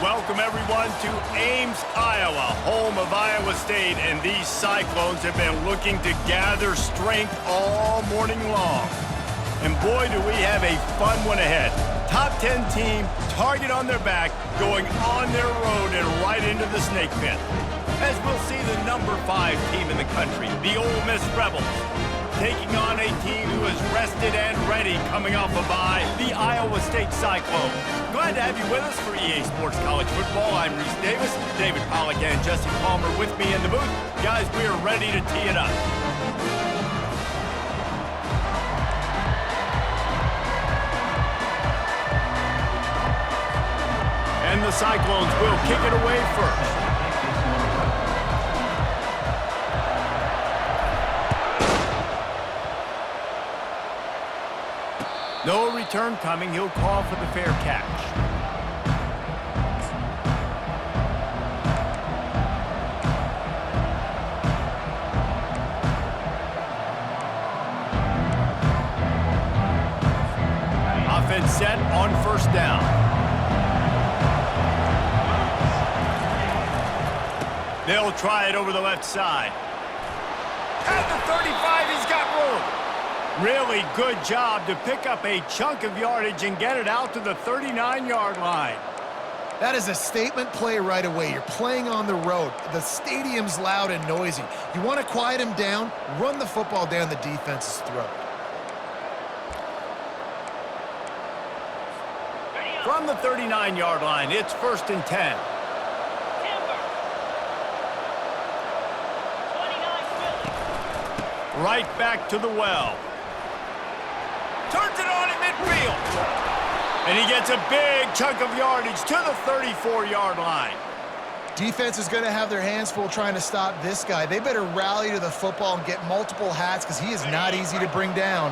Welcome, everyone, to Ames, Iowa, home of Iowa State, and these Cyclones have been looking to gather strength all morning long. And boy, do we have a fun one ahead. Top 10 team, target on their back, going on their road and right into the snake pit. As we'll see the number 5 team in the country, the Ole Miss Rebels, taking on a team who is rested and ready coming off a bye, the Iowa State Cyclones. Glad to have you with us for EA Sports College Football. I'm Reese Davis, David Pollack and Jesse Palmer with me in the booth. Guys, we are ready to tee it up. And the Cyclones will kick it away first. No return coming. He'll call for the fair catch. Offense set on first down. They'll try it over the left side. At the 35, he's got room. Really good job to pick up a chunk of yardage and get it out to the 39-yard line. That is a statement play right away. You're playing on the road. The stadium's loud and noisy. You want to quiet him down, run the football down the defense's throat. From the 39-yard line, it's 1st and 10. Right back to the well. Turns it on in midfield. And he gets a big chunk of yardage to the 34-yard line. Defense is going to have their hands full trying to stop this guy. They better rally to the football and get multiple hats because he is not easy to bring down.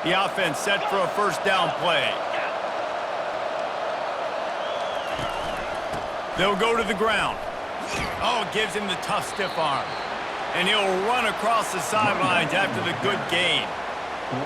The offense set for a first down play. They'll go to the ground. Oh, gives him the tough stiff arm. And he'll run across the sidelines after the good gain.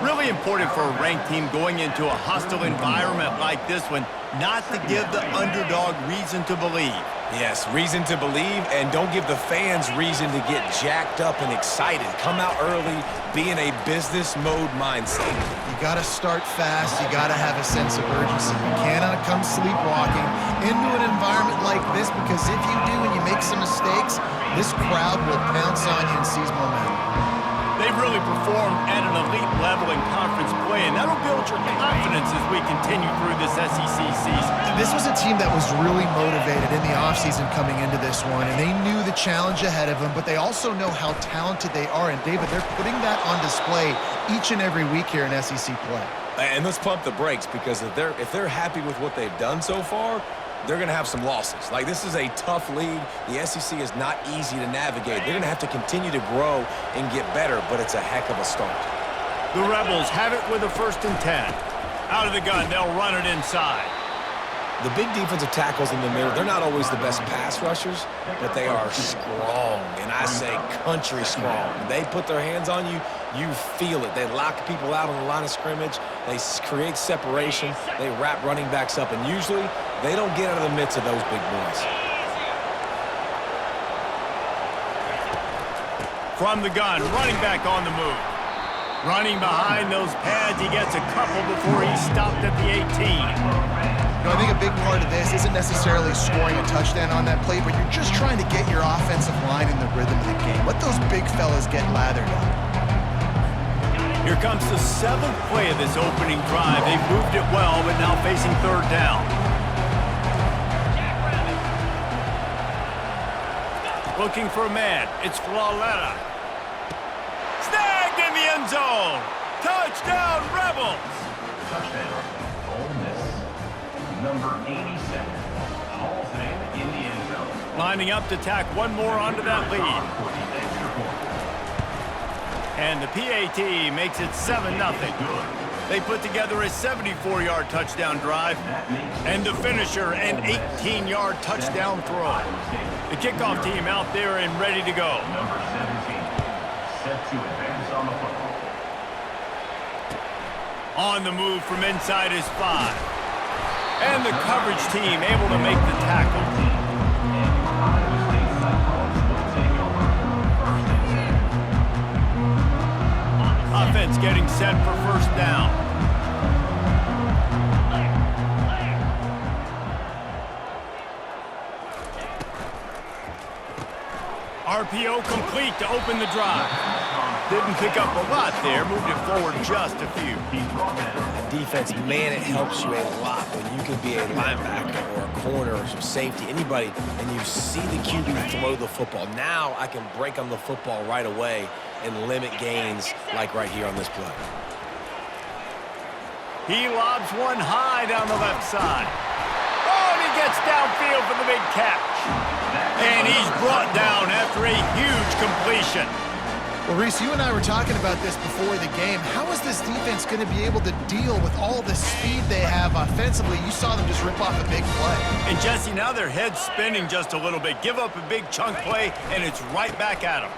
Really important for a ranked team going into a hostile environment like this one, not to give the underdog reason to believe. Yes, reason to believe, and don't give the fans reason to get jacked up and excited. Come out early, be in a business mode mindset. You got to start fast. You got to have a sense of urgency. You cannot come sleepwalking into an environment like this because if you do and you make some mistakes, this crowd will pounce on you and seize momentum. They've really performed at an elite level in conference play, and that'll build your confidence as we continue through this SEC season. This was a team that was really motivated in the offseason coming into this one, and they knew the challenge ahead of them, but they also know how talented they are. And, David, they're putting that on display each and every week here in SEC play. And let's pump the brakes because if they're happy with what they've done so far, they're going to have some losses. Like, this is a tough league. The SEC is not easy to navigate. They're going to have to continue to grow and get better, but it's a heck of a start. The Rebels have it with a 1st and 10. Out of the gun, they'll run it inside. The big defensive tackles in the middle, they're not always the best pass rushers, but they are strong, and I say country strong. When they put their hands on you, you feel it. They lock people out on the line of scrimmage. They create separation. They wrap running backs up, and usually they don't get out of the midst of those big boys. From the gun, running back on the move. Running behind those pads, he gets a couple before he's stopped at the 18. You know, I think a big part of this isn't necessarily scoring a touchdown on that play, but you're just trying to get your offensive line in the rhythm of the game. Let those big fellas get lathered up. Here comes the 7th play of this opening drive. They've moved it well, but now facing 3rd down. Looking for a man. It's Flaletta. Snagged in the end zone. Touchdown, Rebels. Touchdown, Ole Miss. Number 87, Hall of Fame in the end zone. Lining up to tack one more onto that lead. And the PAT makes it 7-0. They put together a 74-yard touchdown drive, and the finisher, an 18-yard touchdown throw. The kickoff team out there and ready to go. Number 17, set to advance on the football. On the move from inside his 5. And the coverage team able to make the tackle. Offense getting set for first down. RPO complete to open the drive. Didn't pick up a lot there, moved it forward just a few. Defense, man, it helps you a lot when you can be a linebacker or a corner or some safety, anybody, and you see the QB throw the football. Now I can break on the football right away and limit gains like right here on this play. He lobs one high down the left side. Oh, and he gets downfield for the big catch. And he's brought down after a huge completion. Well, Reese, you and I were talking about this before the game. How is this defense going to be able to deal with all the speed they have offensively? You saw them just rip off a big play. And, Jesse, now their head's spinning just a little bit. Give up a big chunk play, and it's right back at them.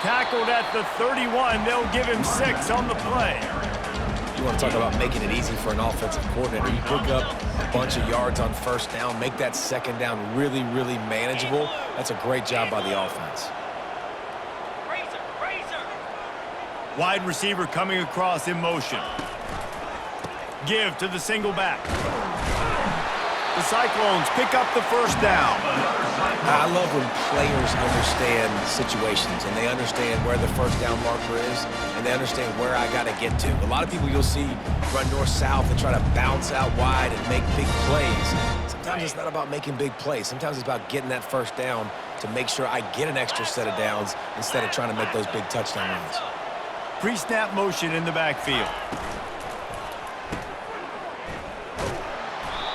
Tackled at the 31. They'll give him 6 on the play. You want to talk about making it easy for an offensive coordinator. You pick up a bunch of yards on first down, make that second down really, really manageable. That's a great job by the offense. Wide receiver coming across in motion. Give to the single back. The Cyclones pick up the first down. I love when players understand situations and they understand where the first down marker is and they understand where I got to get to. A lot of people you'll see run north-south and try to bounce out wide and make big plays. Sometimes it's not about making big plays. Sometimes it's about getting that first down to make sure I get an extra set of downs instead of trying to make those big touchdown runs. Pre-snap motion in the backfield.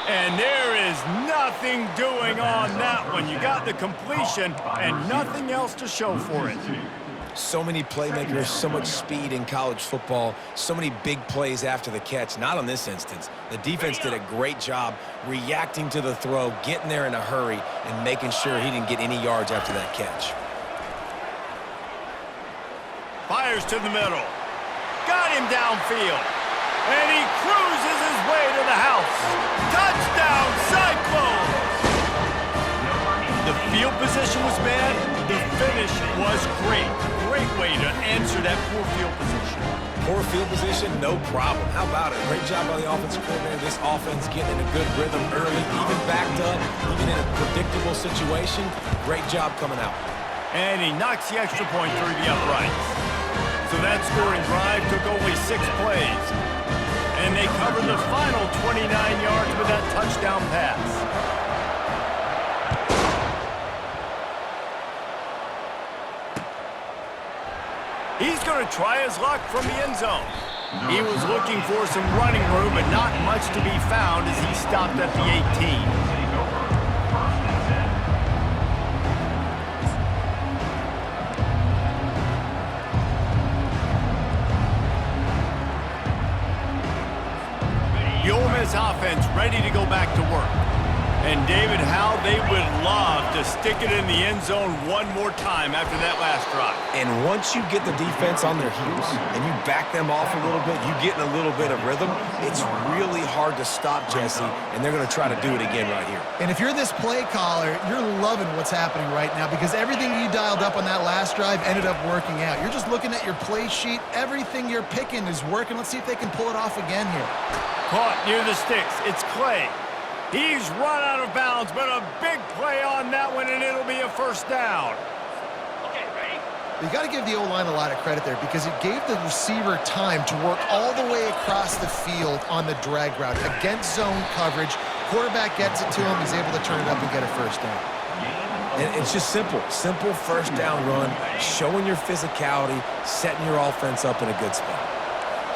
And there is nothing doing on that one. You got the completion and nothing else to show for it. So many playmakers, so much speed in college football, so many big plays after the catch. Not on this instance. The defense did a great job reacting to the throw, getting there in a hurry, and making sure he didn't get any yards after that catch. Fires to the middle. Got him downfield. And he cruises his way to the house. Touchdown, Cyclones! The field position was bad. The finish was great. Great way to answer that poor field position. Poor field position, no problem. How about it? Great job by the offensive coordinator. This offense getting in a good rhythm early, even backed up, even in a predictable situation. Great job coming out. And he knocks the extra point through the uprights. So that scoring drive took only 6 plays. And they covered the final 29 yards with that touchdown pass. He's going to try his luck from the end zone. He was looking for some running room, but not much to be found as he stopped at the 18. The Ole Miss offense ready to go back to work. And David, how they would love to stick it in the end zone one more time after that last drive. And once you get the defense on their heels and you back them off a little bit, you get in a little bit of rhythm, it's really hard to stop, Jesse, and they're going to try to do it again right here. And if you're this play caller, you're loving what's happening right now because everything you dialed up on that last drive ended up working out. You're just looking at your play sheet. Everything you're picking is working. Let's see if they can pull it off again here. Caught near the sticks. It's Clay. He's run out of bounds, but a big play on that one, and it'll be a first down. Okay, ready? You got to give the O-line a lot of credit there because it gave the receiver time to work all the way across the field on the drag route against zone coverage. Quarterback gets it to him. He's able to turn it up and get a first down. And it's just simple first down run, showing your physicality, setting your offense up in a good spot.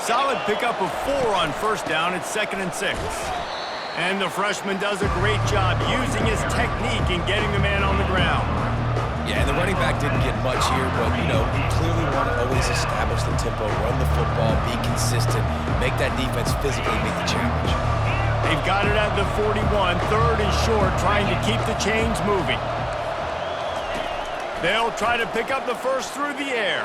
Solid pickup of 4 on first down. It's 2nd and 6. And the freshman does a great job using his technique and getting the man on the ground. Yeah, and the running back didn't get much here, but, you know, you clearly want to always establish the tempo, run the football, be consistent, make that defense physically meet the challenge. They've got it at the 41, 3rd and short, trying to keep the chains moving. They'll try to pick up the first through the air.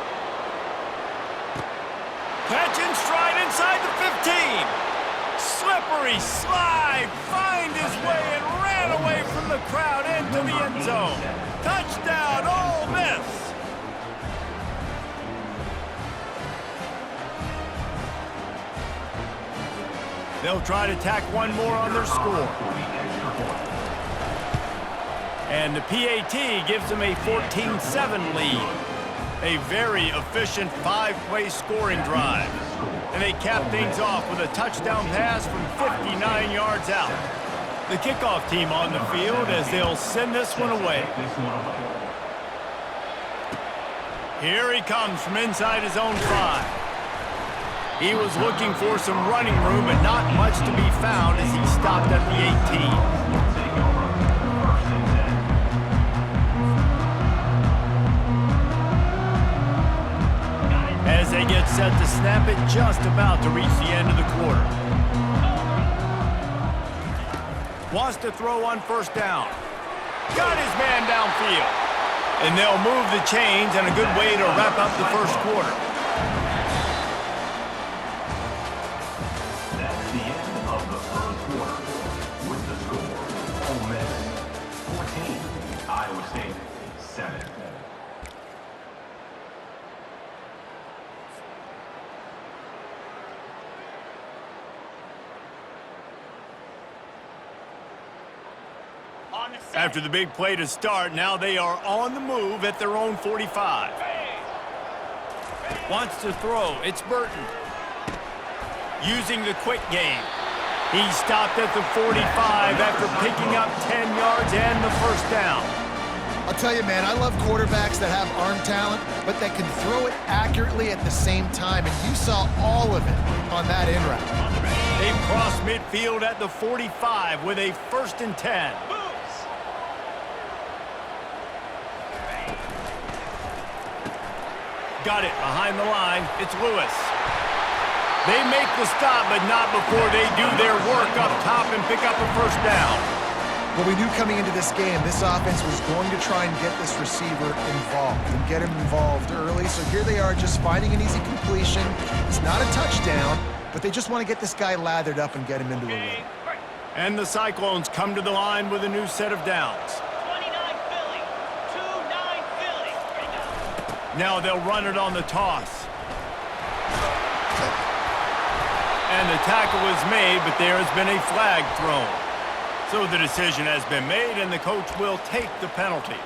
Catch and stride inside the 15. Slippery Henry slide, find his way, and ran away from the crowd into the end zone. Touchdown, Ole Miss! They'll try to tack one more on their score. And the PAT gives them a 14-7 lead. A very efficient 5-play scoring drive. And they cap things off with a touchdown pass from 59 yards out. The kickoff team on the field as they'll send this one away. Here he comes from inside his own 5. He was looking for some running room, but not much to be found as he stopped at the 18. As they get set to snap it, just about to reach the end of the quarter. Wants to throw on first down. Got his man downfield. And they'll move the chains, and a good way to wrap up the first quarter. That's the end of the first quarter. With the score, Ole Miss 14, Iowa State 7. After the big play to start, now they are on the move at their own 45. Wants to throw. It's Burton. Using the quick game. He stopped at the 45 after picking up 10 yards and the first down. I'll tell you, man, I love quarterbacks that have arm talent, but that can throw it accurately at the same time, and you saw all of it on that in route. They've crossed midfield at the 45 with a 1st and 10. Got it behind the line. It's Lewis. They make the stop, but not before they do their work up top and pick up a first down. Well, we knew coming into this game, this offense was going to try and get this receiver involved and get him involved early. So here they are just finding an easy completion. It's not a touchdown, but they just want to get this guy lathered up and get him into a rhythm. And the Cyclones come to the line with a new set of downs. Now they'll run it on the toss. And the tackle is made, but there has been a flag thrown. So the decision has been made, and the coach will take the penalty.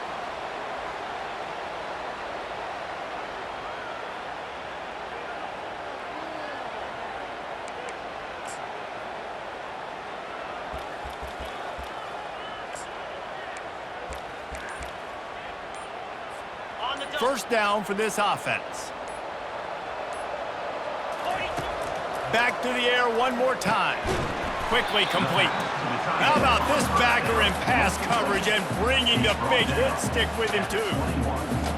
First down for this offense. Back to the air one more time. Quickly complete. How about this backer in pass coverage and bringing the big hit stick with him too?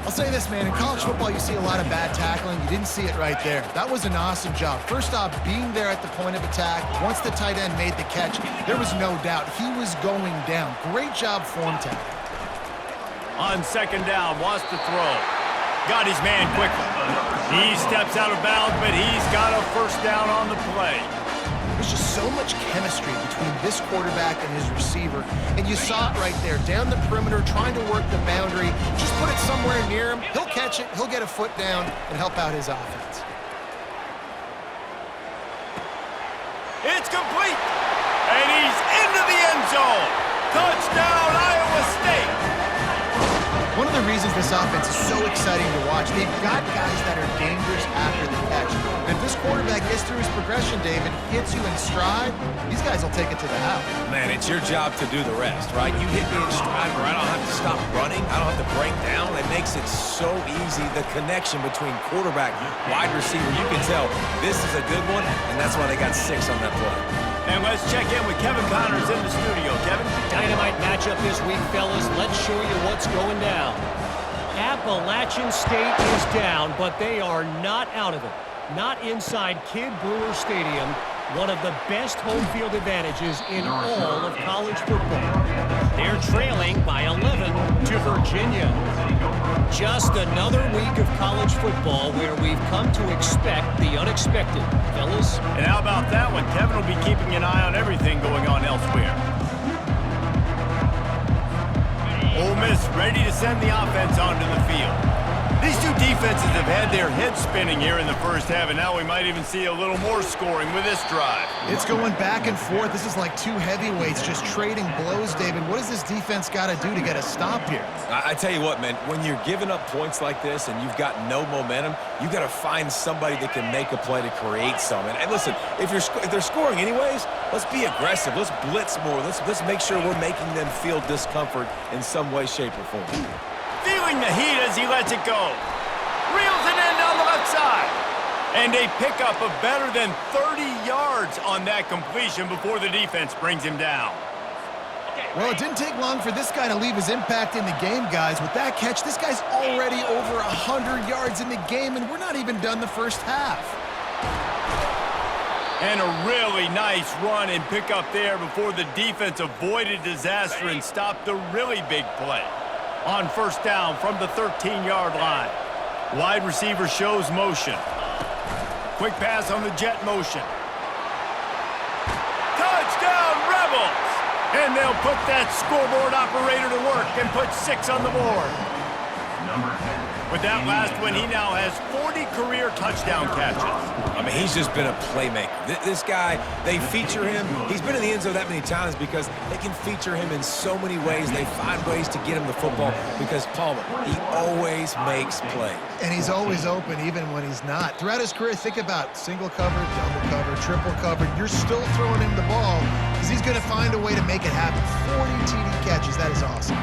I'll say this, man, in college football you see a lot of bad tackling. You didn't see it right there. That was an awesome job. First off, being there at the point of attack. Once the tight end made the catch, there was no doubt he was going down. Great job form tackle. On second down, wants to throw. Got his man quickly. He steps out of bounds, but he's got a first down on the play. There's just so much chemistry between this quarterback and his receiver, and you saw it right there, down the perimeter, trying to work the boundary. Just put it somewhere near him. He'll catch it, he'll get a foot down, and help out his offense. It's complete, and he's into the end zone. Touchdown, Iowa State. One of the reasons this offense is so exciting to watch, they've got guys that are dangerous after the catch. And if this quarterback gets through his progression, David, hits you in stride, these guys will take it to the house. Man, it's your job to do the rest, right? You hit me in stride where I don't have to stop running. I don't have to break down. It makes it so easy. The connection between quarterback, wide receiver, you can tell this is a good one, and that's why they got 6 on that play. And let's check in with Kevin Connors in the studio. Kevin? Dynamite matchup this week, fellas. Let's show you what's going down. Appalachian State is down, but they are not out of it. Not inside Kidd Brewer Stadium, one of the best home field advantages in all of college football. They're trailing by 11 to Virginia. Just another week of college football where we've come to expect the unexpected. Fellas? And how about that one? Kevin will be keeping an eye on everything. send the offense onto the field. These two defenses have had their heads spinning here in the first half, and now we might even see a little more scoring with this drive. It's going back and forth. This is like two heavyweights just trading blows, David. What does this defense got to do to get a stop here? I tell you what, man, when you're giving up points like this and you've got no momentum, you got to find somebody that can make a play to create some. And listen, if they're scoring anyways, let's be aggressive. Let's blitz more. Let's make sure we're making them feel discomfort in some way, shape, or form. Feeling the heat as he lets it go. Reels it in down the left side. And a pickup of better than 30 yards on that completion before the defense brings him down. Well, it didn't take long for this guy to leave his impact in the game, guys. With that catch, this guy's already over 100 yards in the game, and we're not even done the first half. And a really nice run and pickup there before the defense avoided disaster and stopped the really big play. On first down from the 13-yard line. Wide receiver shows motion. Quick pass on the jet motion. Touchdown, Rebels! And they'll put that scoreboard operator to work and put 6 on the board. With that last one, he now has 40 career touchdown catches. I mean, he's just been a playmaker. This guy, they feature him. He's been in the end zone that many times because they can feature him in so many ways. They find ways to get him the football because Palmer, he always makes plays. And he's always open even when he's not. Throughout his career, think about single cover, double cover, triple cover. You're still throwing him the ball because he's going to find a way to make it happen. 40 TD catches. That is awesome.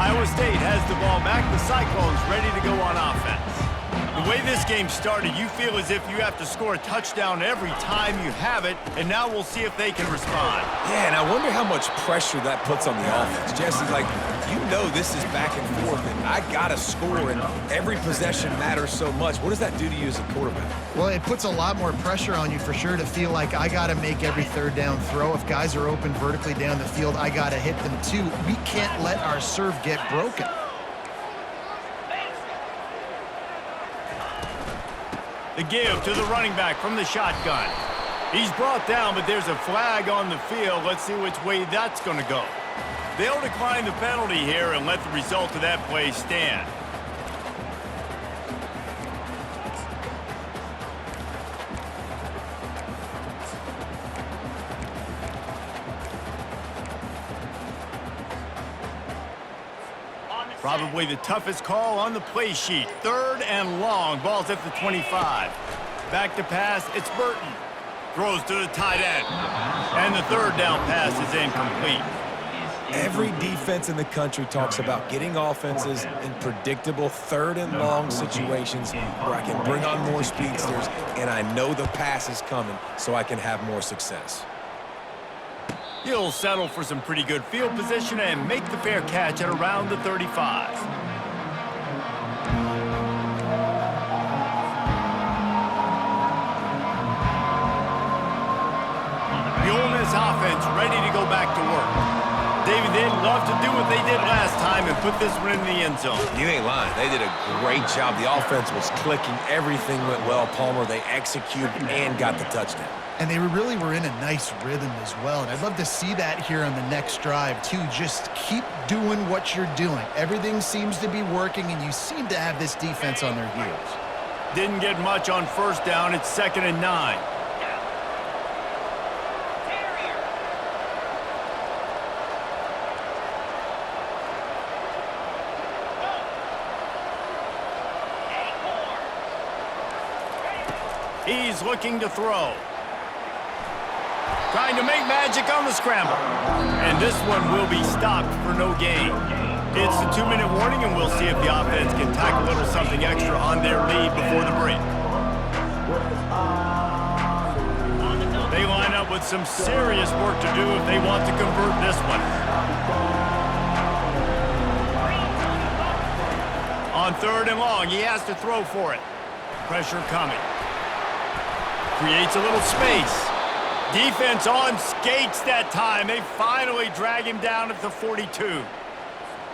Iowa State has the ball back. The Cyclones ready to go on offense. The way this game started, you feel as if you have to score a touchdown every time you have it, and now we'll see if they can respond. Yeah, and I wonder how much pressure that puts on the offense. Jesse, like, you know this is back and forth, and I got to score, and every possession matters so much. What does that do to you as a quarterback? Well, it puts a lot more pressure on you for sure to feel like I got to make every third down throw. If guys are open vertically down the field, I got to hit them too. We can't let our serve get broken. The give to the running back from the shotgun. He's brought down, but there's a flag on the field. Let's see which way that's going to go. They'll decline the penalty here and let the result of that play stand. Probably the toughest call on the play sheet. 3rd and long. Ball's at the 25. Back to pass. It's Burton. Throws to the tight end. And the 3rd down pass is incomplete. Every defense in the country talks about getting offenses in predictable 3rd and long situations where I can bring on more speedsters and I know the pass is coming so I can have more success. He'll settle for some pretty good field position and make the fair catch at around the 35. The Ole Miss offense ready to go back to work. David, they'd love to do what they did last time and put this one in the end zone. You ain't lying. They did a great job. The offense was clicking. Everything went well. Palmer, they executed and got the touchdown. And they really were in a nice rhythm as well. And I'd love to see that here on the next drive, too. Just keep doing what you're doing. Everything seems to be working, and you seem to have this defense on their heels. Didn't get much on first down. It's 2nd and 9. He's looking to throw. Trying to make magic on the scramble. And this one will be stopped for no gain. It's a 2-minute warning, and we'll see if the offense can tack a little something extra on their lead before the break. They line up with some serious work to do if they want to convert this one. On 3rd and long, he has to throw for it. Pressure coming. Creates a little space. Defense on skates that time. They finally drag him down at the 42.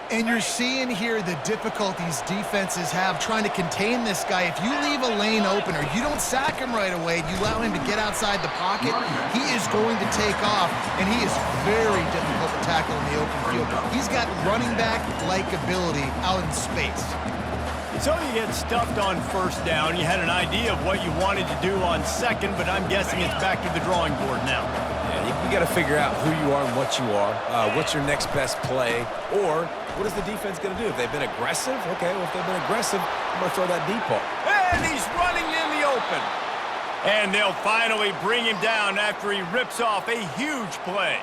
And you're seeing here the difficulties defenses have trying to contain this guy. If you leave a lane open or you don't sack him right away, you allow him to get outside the pocket, he is going to take off, and he is very difficult to tackle in the open field. He's got running back-like ability out in space. So you get stuffed on first down. You had an idea of what you wanted to do on second, but I'm guessing it's back to the drawing board now. Yeah, you got to figure out who you are and what you are. What's your next best play? Or what is the defense going to do? If they've been aggressive, okay, well, if they've been aggressive, I'm going to throw that deep ball. And he's running in the open. And they'll finally bring him down after he rips off a huge play.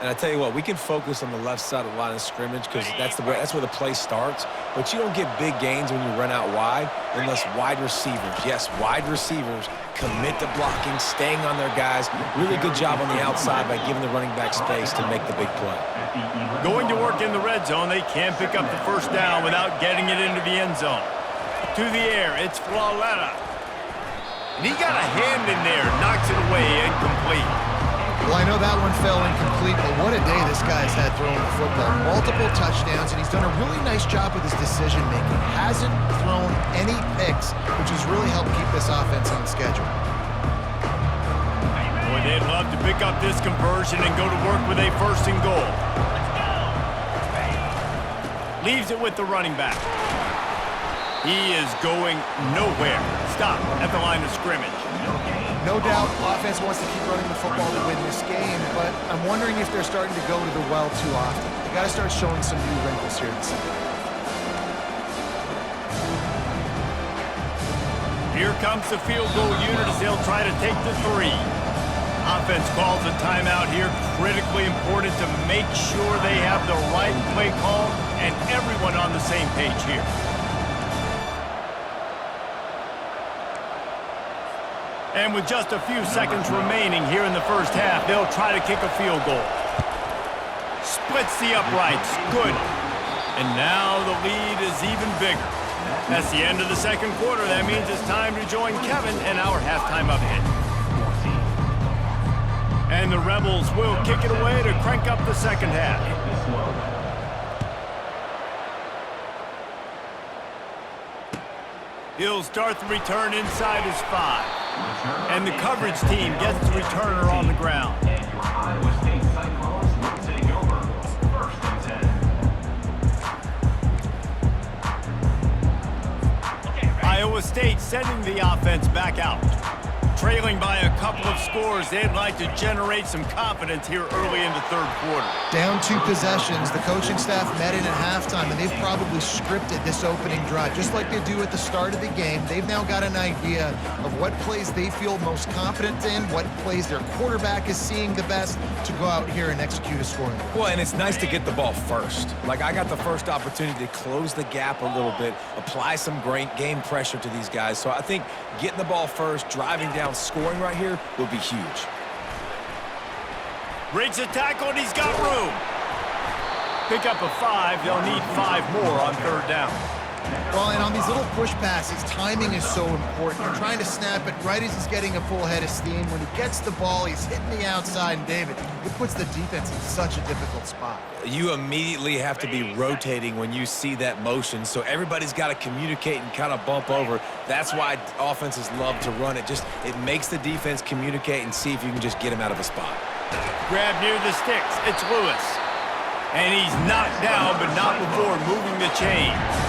And I tell you what, we can focus on the left side of the line of scrimmage because that's where the play starts. But you don't get big gains when you run out wide unless wide receivers, yes, wide receivers commit to blocking, staying on their guys. Really good job on the outside by giving the running back space to make the big play. Going to work in the red zone, they can't pick up the first down without getting it into the end zone. To the air, it's Flawletta. And he got a hand in there, knocks it away, incomplete. Well, I know that one fell incomplete, but what a day this guy's had throwing the football. Multiple touchdowns, and he's done a really nice job with his decision-making. Hasn't thrown any picks, which has really helped keep this offense on schedule. Boy, they'd love to pick up this conversion and go to work with a first and goal. Leaves it with the running back. He is going nowhere. Stop at the line of scrimmage. No doubt, offense wants to keep running the football to win this game, but I'm wondering if they're starting to go to the well too often. They got to start showing some new wrinkles here in the second half. Here comes the field goal unit as they'll try to take the 3. Offense calls a timeout here. Critically important to make sure they have the right play call and everyone on the same page here. And with just a few seconds remaining here in the first half, they'll try to kick a field goal. Splits the uprights. Good. And now the lead is even bigger. That's the end of the second quarter. That means it's time to join Kevin and our halftime update. And the Rebels will kick it away to crank up the second half. He'll start the return inside his 5. And the coverage team gets the returner on the ground. And your Iowa State Cyclones sitting over. First and 10. Iowa State sending the offense back out. Trailing by a couple of scores, they'd like to generate some confidence here early in the third quarter. Down 2 possessions, the coaching staff met in at halftime, and they've probably scripted this opening drive. Just like they do at the start of the game, they've now got an idea of what plays they feel most confident in, what plays their quarterback is seeing the best to go out here and execute a scoring. Well, and it's nice to get the ball first. Like, I got the first opportunity to close the gap a little bit, apply some great game pressure to these guys. So I think getting the ball first, driving down, scoring right here will be huge. Breaks a tackle, and he's got room. Pick up a 5. They'll need 5 more on third down. Well, and on these little push passes, timing is so important. You're trying to snap it right as he's getting a full head of steam. When he gets the ball, he's hitting the outside, and David, it puts the defense in such a difficult spot. You immediately have to be rotating when you see that motion, so everybody's got to communicate and kind of bump over. That's why offenses love to run it. It makes the defense communicate and see if you can just get him out of a spot. Grab near the sticks. It's Lewis. And he's knocked down, but not before moving the chains.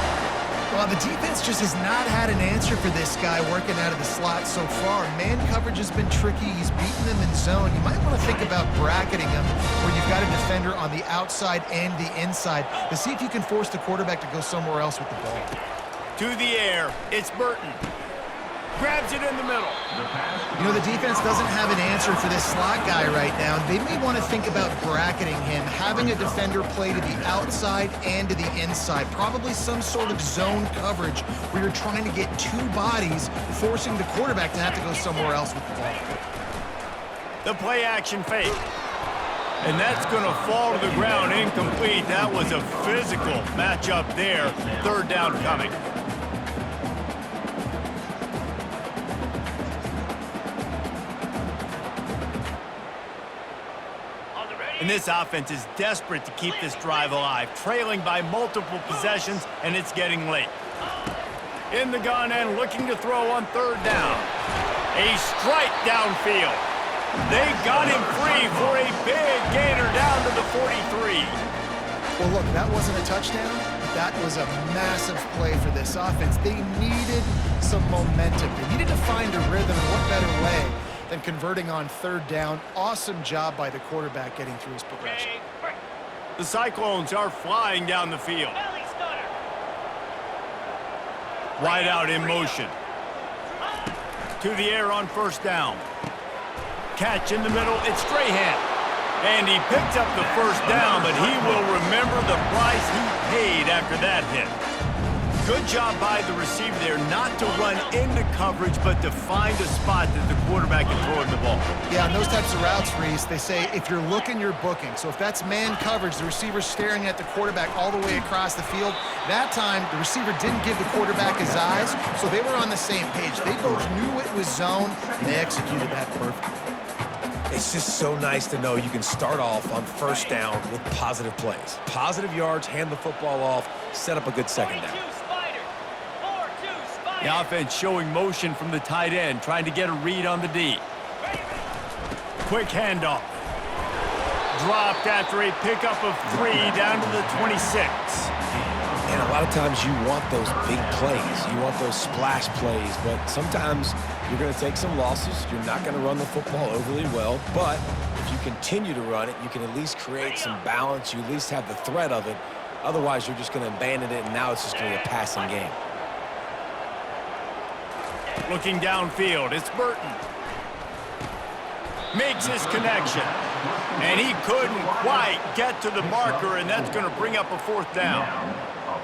Well, the defense just has not had an answer for this guy working out of the slot so far. Man coverage has been tricky. He's beaten them in zone. You might want to think about bracketing him where you've got a defender on the outside and the inside to see if you can force the quarterback to go somewhere else with the ball. To the air, it's Burton. Grabs it in the middle. You know, the defense doesn't have an answer for this slot guy right now. They may want to think about bracketing him, having a defender play to the outside and to the inside. Probably some sort of zone coverage where you're trying to get 2 bodies, forcing the quarterback to have to go somewhere else with the ball. The play action fake. And that's going to fall to the ground incomplete. That was a physical matchup there. Third down coming. And this offense is desperate to keep this drive alive, trailing by multiple possessions, and it's getting late. In the gun and looking to throw on third down. A strike downfield. They got him free for a big gainer down to the 43. Well, look, that wasn't a touchdown. That was a massive play for this offense. They needed some momentum. They needed to find a rhythm, and what better way than converting on third down. Awesome job by the quarterback getting through his progression. The Cyclones are flying down the field. Wide out in motion. To the air on first down. Catch in the middle, it's Strahan. And he picked up the first down, but he will remember the price he paid after that hit. Good job by the receiver there not to run into coverage, but to find a spot that the quarterback can throw him the ball. Yeah, on those types of routes, Reese, they say if you're looking, you're booking. So if that's man coverage, the receiver's staring at the quarterback all the way across the field. That time, the receiver didn't give the quarterback his eyes, so they were on the same page. They both knew it was zone, and they executed that perfectly. It's just so nice to know you can start off on first down with positive plays. Positive yards, hand the football off, set up a good second down. The offense showing motion from the tight end, trying to get a read on the D. Quick handoff. Dropped after a pickup of 3 down to the 26. And a lot of times you want those big plays. You want those splash plays, but sometimes you're going to take some losses. You're not going to run the football overly well, but if you continue to run it, you can at least create some balance. You at least have the threat of it. Otherwise, you're just going to abandon it, and now it's just going to be a passing game. Looking downfield, it's Burton. Makes his connection. And he couldn't quite get to the marker, and that's going to bring up a fourth down.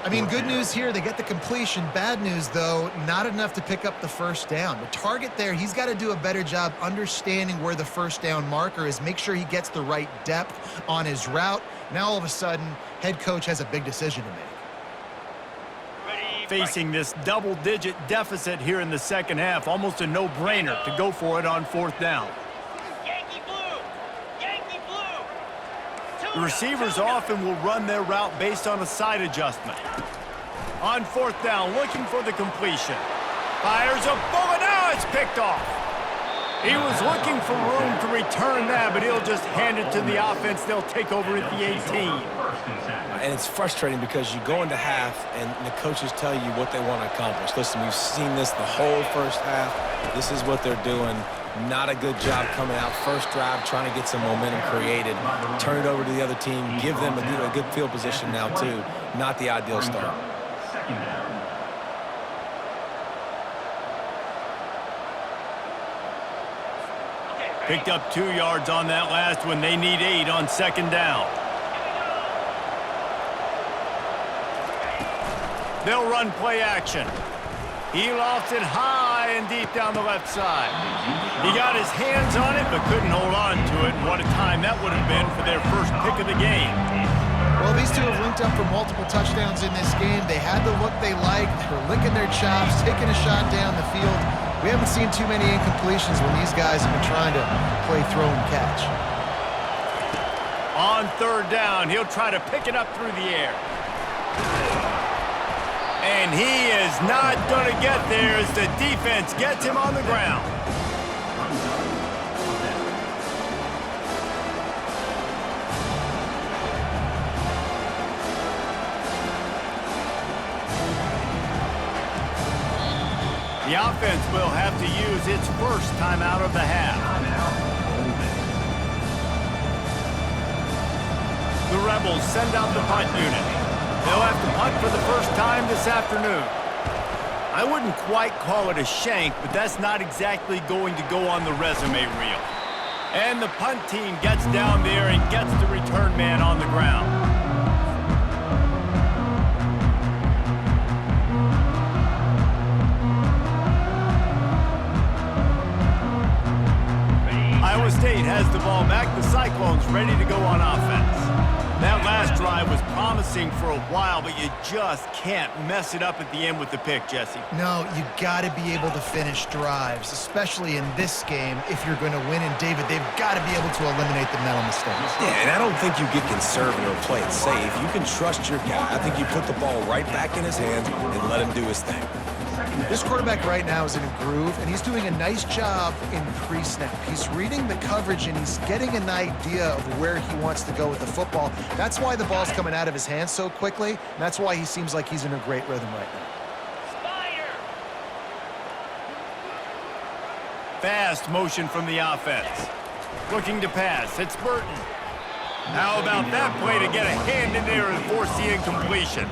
I mean, good news here, they get the completion. Bad news, though, not enough to pick up the first down. The target there, he's got to do a better job understanding where the first down marker is, make sure he gets the right depth on his route. Now, all of a sudden, head coach has a big decision to make. Facing this double-digit deficit here in the second half, almost a no-brainer to go for it on fourth down. The receivers often will run their route based on a side adjustment. On fourth down, looking for the completion. Fires a bullet. Now it's picked off. He was looking for room to return that, but he'll just hand it to the offense. They'll take over at the 18. And it's frustrating because you go into half and the coaches tell you what they want to accomplish. Listen, we've seen this the whole first half. This is what they're doing. Not a good job coming out first drive, trying to get some momentum created. Turn it over to the other team. Give them a good field position now, too. Not the ideal start. Picked up 2 yards on that last one. They need 8 on second down. They'll run play action. He lofts it high and deep down the left side. He got his hands on it, but couldn't hold on to it. And what a time that would have been for their first pick of the game. Well, these two have linked up for multiple touchdowns in this game. They had the look they liked. They were licking their chops, taking a shot down the field. We haven't seen too many incompletions when these guys have been trying to play throw and catch. On third down, he'll try to pick it up through the air. And he is not going to get there as the defense gets him on the ground. The offense will have to use its first timeout of the half. The Rebels send out the punt unit. They'll have to punt for the first time this afternoon. I wouldn't quite call it a shank, but that's not exactly going to go on the resume reel. And the punt team gets down there and gets the return man on the ground. Iowa State has the ball back. The Cyclones ready to go on offense. That last drive was promising for a while, but you just can't mess it up at the end with the pick, Jesse. No, you got to be able to finish drives, especially in this game if you're going to win. And, David, they've got to be able to eliminate the mental mistakes. Yeah, and I don't think you get conservative or play it safe. You can trust your guy. I think you put the ball right back in his hands and let him do his thing. This quarterback right now is in a groove, and he's doing a nice job in pre-snap. He's reading the coverage, and he's getting an idea of where he wants to go with the football. That's why the ball's coming out of his hands so quickly, and that's why he seems like he's in a great rhythm right now. Fast motion from the offense. Looking to pass. It's Burton. How about that play to get a hand in there and force the incompletion?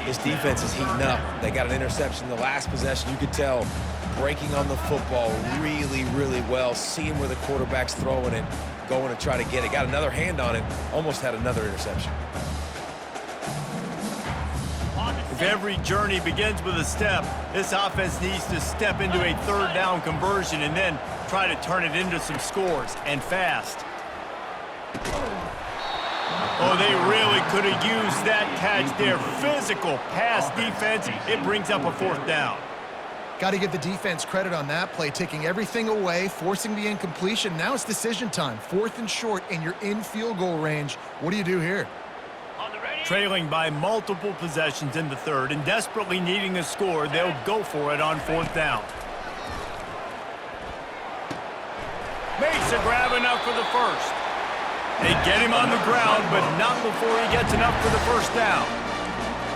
His defense is heating up. They got an interception the last possession. You could tell breaking on the football really, really well, seeing where the quarterback's throwing it, going to try to get it. Got another hand on it, almost had another interception. If every journey begins with a step, this offense needs to step into a third down conversion and then try to turn it into some scores, and fast. Oh, they really could have used that catch there. Physical pass defense. It brings up a fourth down. Got to give the defense credit on that play, taking everything away, forcing the incompletion. Now it's decision time. 4th and short, and you're in field goal range. What do you do here? Trailing by multiple possessions in the third and desperately needing a score, they'll go for it on 4th down. Makes a grab enough for the first. They get him on the ground, but not before he gets enough for the first down.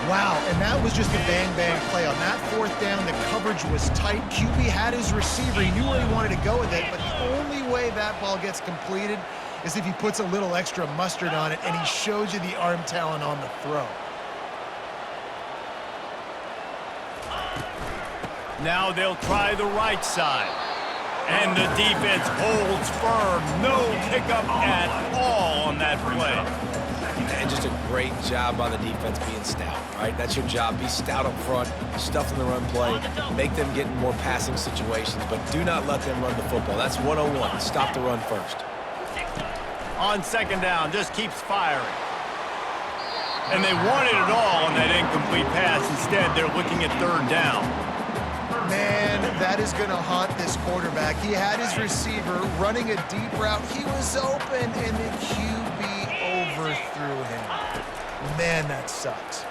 Wow, and that was just a bang-bang play. On that 4th down, the coverage was tight. QB had his receiver. He knew where he wanted to go with it, but the only way that ball gets completed is if he puts a little extra mustard on it, and he shows you the arm talent on the throw. Now they'll try the right side. And the defense holds firm. No pickup at all on that play. And just a great job by the defense being stout, right? That's your job. Be stout up front, stuff in the run play, make them get in more passing situations, but do not let them run the football. That's 101. Stop the run first. On 2nd down, just keeps firing. And they wanted it all on that incomplete pass. Instead, they're looking at 3rd down. Man, that is going to haunt this quarterback. He had his receiver running a deep route. He was open, and the QB overthrew him. Man, that sucks.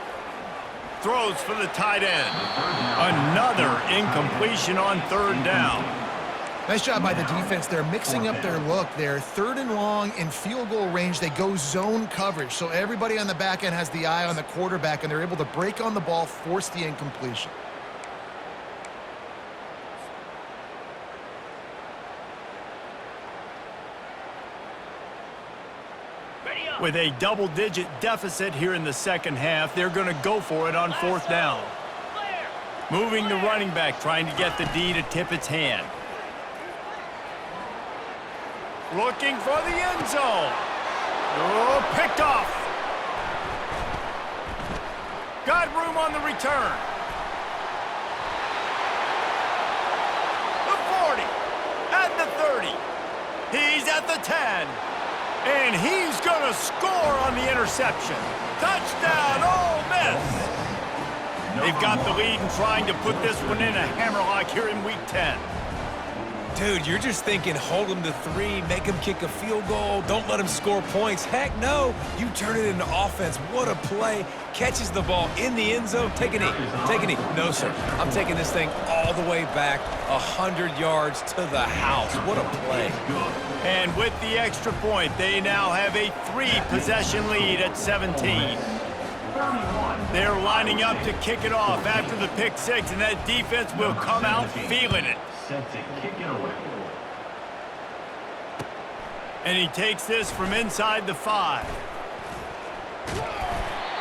Throws for the tight end. Another incompletion on 3rd down. Nice job by the defense. They're mixing up their look. They're 3rd and long in field goal range. They go zone coverage. So everybody on the back end has the eye on the quarterback, and they're able to break on the ball, force the incompletion. With a double-digit deficit here in the second half, they're going to go for it on 4th down. Moving the running back, trying to get the D to tip its hand. Looking for the end zone. Oh, picked off. Got room on the return. The 40, at the 30. He's at the 10. And he's going to score on the interception. Touchdown, Ole Miss. They've got the lead and trying to put this one in a hammerlock here in Week 10. Dude, you're just thinking hold him to 3, make him kick a field goal, don't let him score points. Heck no, you turn it into offense. What a play. Catches the ball in the end zone. Take a knee. Take a knee. No, sir. I'm taking this thing all the way back 100 yards to the house. What a play. And with the extra point, they now have a 3-possession lead at 17. They're lining up to kick it off after the pick 6, and that defense will come out feeling it. And he takes this from inside the 5.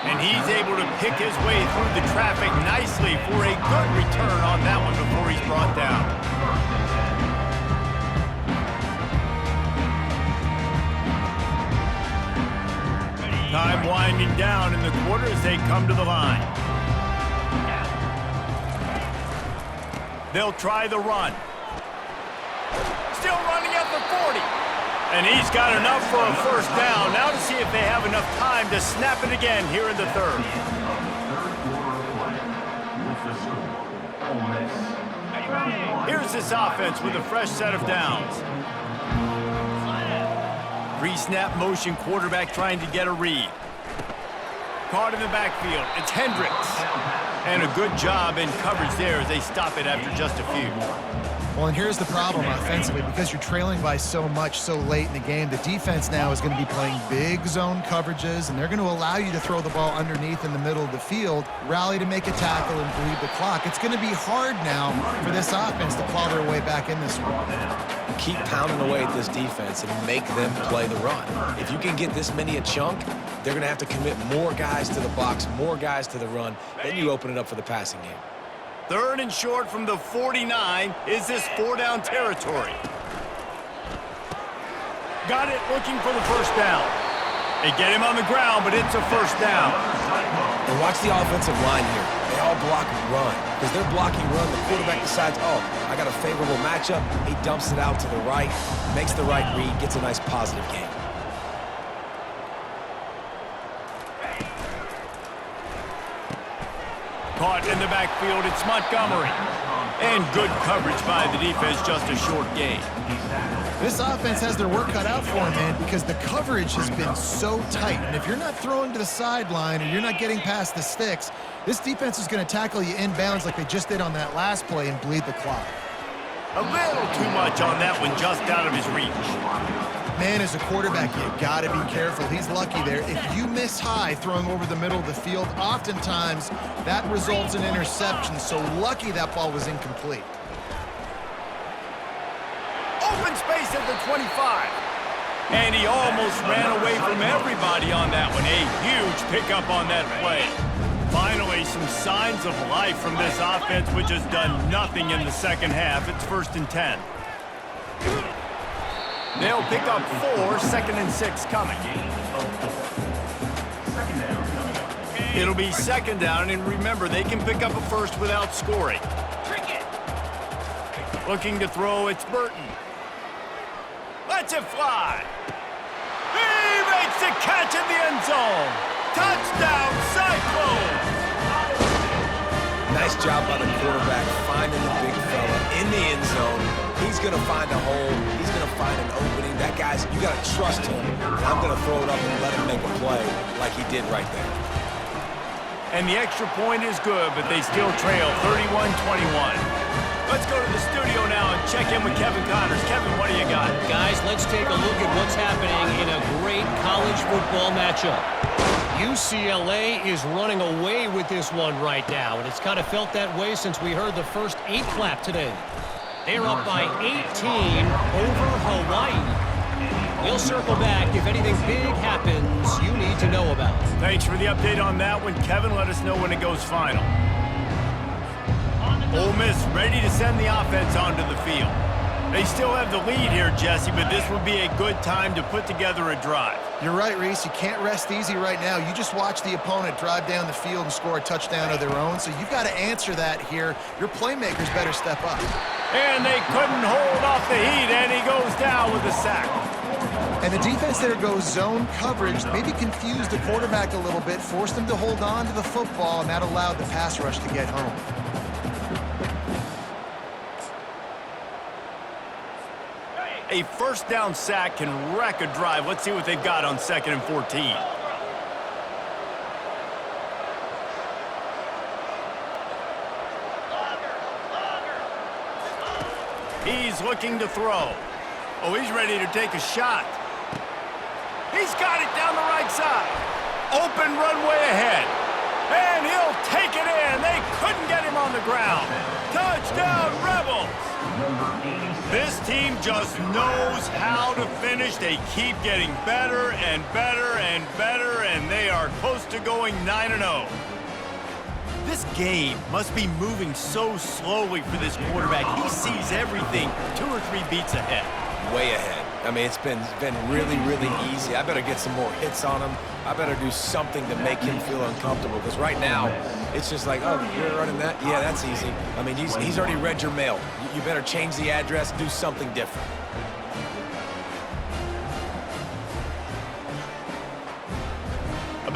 And he's able to pick his way through the traffic nicely for a good return on that one before he's brought down. Time winding down in the quarter as they come to the line. They'll try the run. Still running at the 40. And he's got enough for a first down. Now to see if they have enough time to snap it again here in the third. Here's this offense with a fresh set of downs. Pre-snap motion quarterback trying to get a read. Caught in the backfield. It's Hendricks. And a good job in coverage there as they stop it after just a few. Well, and here's the problem offensively. Because you're trailing by so much so late in the game, the defense now is going to be playing big zone coverages, and they're going to allow you to throw the ball underneath in the middle of the field, rally to make a tackle, and bleed the clock. It's going to be hard now for this offense to claw their way back in this one. Keep pounding away at this defense and make them play the run. If you can get this many a chunk, they're going to have to commit more guys to the box, more guys to the run. Then you open it up for the passing game. Third and short from the 49. Is this 4-down territory? Got it, looking for the first down. They get him on the ground, but it's a first down. And watch the offensive line here. They all block and run. Because they're blocking run, the quarterback decides, oh, I got a favorable matchup. He dumps it out to the right, makes the right read, gets a nice positive gain. Caught in the backfield, it's Montgomery. And good coverage by the defense, just a short gain. This offense has their work cut out for them, man, because the coverage has been so tight. And if you're not throwing to the sideline or you're not getting past the sticks, this defense is going to tackle you inbounds like they just did on that last play and bleed the clock. A little too much on that one, just out of his reach. Man, as a quarterback, you got to be careful. He's lucky there. If you miss high throwing over the middle of the field, oftentimes that results in interception. So lucky that ball was incomplete. Open space at the 25. And he almost ran away from everybody on that one. A huge pickup on that play. Finally, some signs of life from this offense, which has done nothing in the second half. It's 1st and 10. They'll pick up 4, 2nd and 6 coming. It'll be 2nd down, and remember, they can pick up a first without scoring. Looking to throw, it's Burton. Lets it fly. He makes the catch in the end zone. Touchdown, Cyclones! Nice job by the quarterback finding the big fella in the end zone. He's going to find a hole. He's going to find an opening. That guy's, you got to trust him. I'm going to throw it up and let him make a play like he did right there. And the extra point is good, but they still trail 31-21. Let's go to the studio now and check in with Kevin Connors. Kevin, what do you got? Guys, let's take a look at what's happening in a great college football matchup. UCLA is running away with this one right now, and it's kind of felt that way since we heard the first 8 clap today. They're up by 18 over Hawaii. We'll circle back if anything big happens you need to know about. Thanks for the update on that one, Kevin. Let us know when it goes final. Ole Miss ready to send the offense onto the field. They still have the lead here, Jesse, but this would be a good time to put together a drive. You're right, Reese. You can't rest easy right now. You just watch the opponent drive down the field and score a touchdown of their own, so you've got to answer that here. Your playmakers better step up. And they couldn't hold off the heat, and he goes down with a sack. And the defense there goes zone coverage, maybe confused the quarterback a little bit, forced him to hold on to the football, and that allowed the pass rush to get home. A first down sack can wreck a drive. Let's see what they've got on 2nd and 14. He's looking to throw. Oh, he's ready to take a shot. He's got it down the right side. Open runway ahead. And he'll take it in. They couldn't get him on the ground. Touchdown, Rebels. This team just knows how to finish. They keep getting better and better and better, and they are close to going 9-0. This game must be moving so slowly for this quarterback. He sees everything 2 or 3 beats ahead. Way ahead. I mean, it's been really, really easy. I better get some more hits on him. I better do something to make him feel uncomfortable, because right now, it's just like, oh, you're running that? Yeah, that's easy. I mean, he's already read your mail. You better change the address, do something different.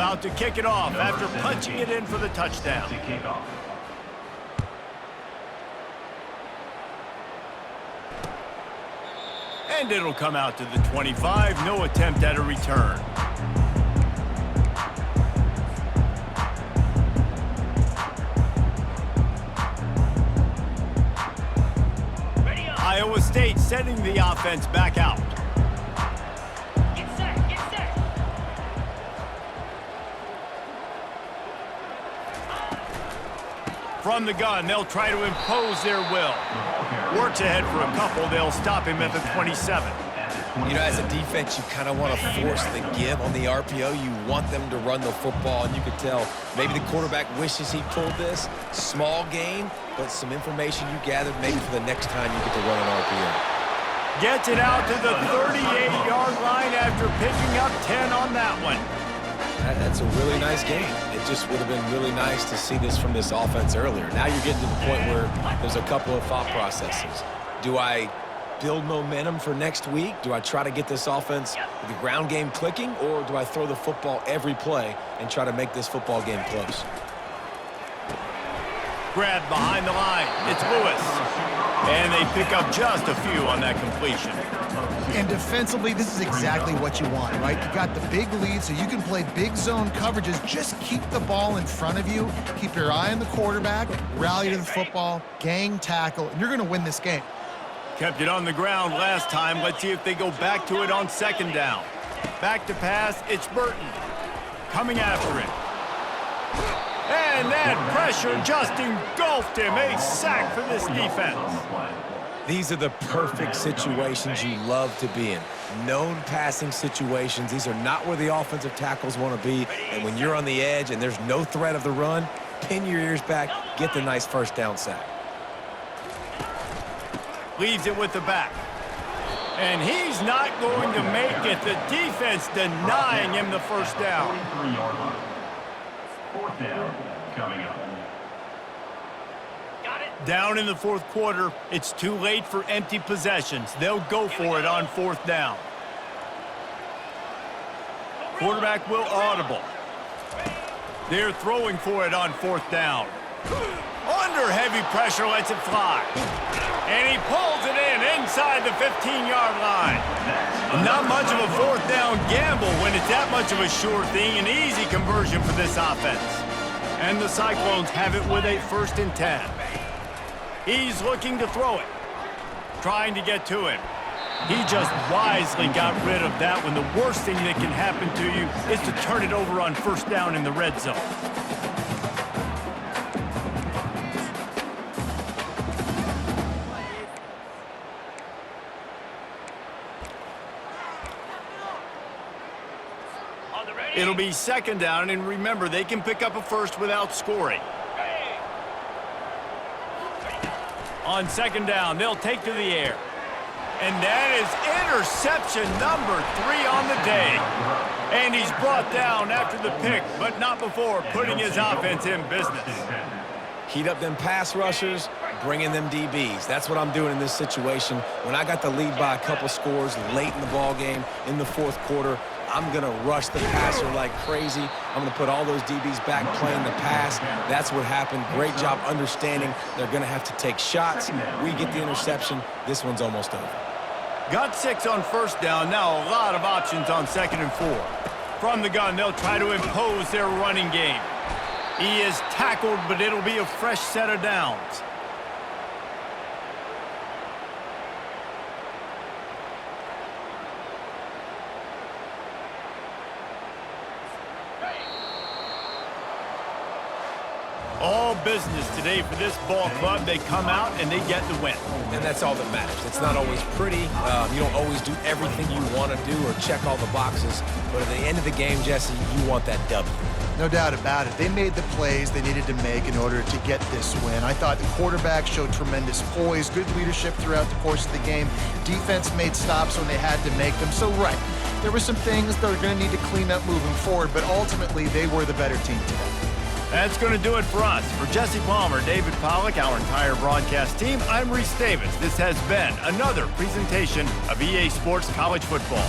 about to kick it off after punching it in for the touchdown. To kick off. And it'll come out to the 25. No attempt at a return. Iowa State sending the offense back out. Get set, get set. From the gun, they'll try to impose their will. Works ahead for a couple. They'll stop him at the 27. You know, as a defense, you kind of want to force the give on the RPO. You want them to run the football, and you could tell maybe the quarterback wishes he pulled this. Small gain, but some information you gathered maybe for the next time you get to run an RPO. Gets it out to the 38-yard line after picking up 10 on that one. That's a really nice game. It just would have been really nice to see this from this offense earlier. Now you're getting to the point where there's a couple of thought processes. Do I build momentum for next week? Do I try to get this offense, the ground game clicking, or do I throw the football every play and try to make this football game close? Grabbed behind the line. It's Lewis. And they pick up just a few on that completion. And defensively, this is exactly what you want, right? You got the big lead, so you can play big zone coverages. Just keep the ball in front of you. Keep your eye on the quarterback. Rally to the football. Gang tackle. And you're going to win this game. Kept it on the ground last time. Let's see if they go back to it on second down. Back to pass. It's Burton. Coming after it. And that pressure just engulfed him. A sack for this defense. These are the perfect situations you love to be in. Known passing situations. These are not where the offensive tackles want to be. And when you're on the edge and there's no threat of the run, pin your ears back, get the nice first down sack. Leaves it with the back. And he's not going to make it. The defense denying him the first down. 43-yard line. Fourth down coming up. Down in the fourth quarter, it's too late for empty possessions. They'll go for it on fourth down. Quarterback will audible. They're throwing for it on fourth down. Under heavy pressure, lets it fly. And he pulls it in inside the 15-yard line. Not much of a fourth down gamble when it's that much of a sure thing. An easy conversion for this offense. And the Cyclones have it with a 1st and 10. He's looking to throw it. Trying to get to him. He just wisely got rid of that when the worst thing that can happen to you is to turn it over on first down in the red zone. It'll be second down, and remember, they can pick up a first without scoring. On second down, they'll take to the air. And that is interception number 3 on the day. And he's brought down after the pick, but not before putting his offense in business. Heat up them pass rushers, bring in them DBs. That's what I'm doing in this situation. When I got the lead by a couple scores late in the ball game, in the fourth quarter, I'm going to rush the passer like crazy. I'm going to put all those DBs back playing the pass. That's what happened. Great job understanding they're going to have to take shots. We get the interception. This one's almost over. Got 6 on first down. Now a lot of options on 2nd and 4. From the gun, they'll try to impose their running game. He is tackled, but it'll be a fresh set of downs. All business today for this ball club. They come out and they get the win. And that's all that matters. It's not always pretty. You don't always do everything you want to do or check all the boxes. But at the end of the game, Jesse, you want that W. No doubt about it. They made the plays they needed to make in order to get this win. I thought the quarterback showed tremendous poise, good leadership throughout the course of the game. Defense made stops when they had to make them. So, right, there were some things they're going to need to clean up moving forward, but ultimately they were the better team today. That's going to do it for us. For Jesse Palmer, David Pollack, our entire broadcast team, I'm Reese Davis. This has been another presentation of EA Sports College Football.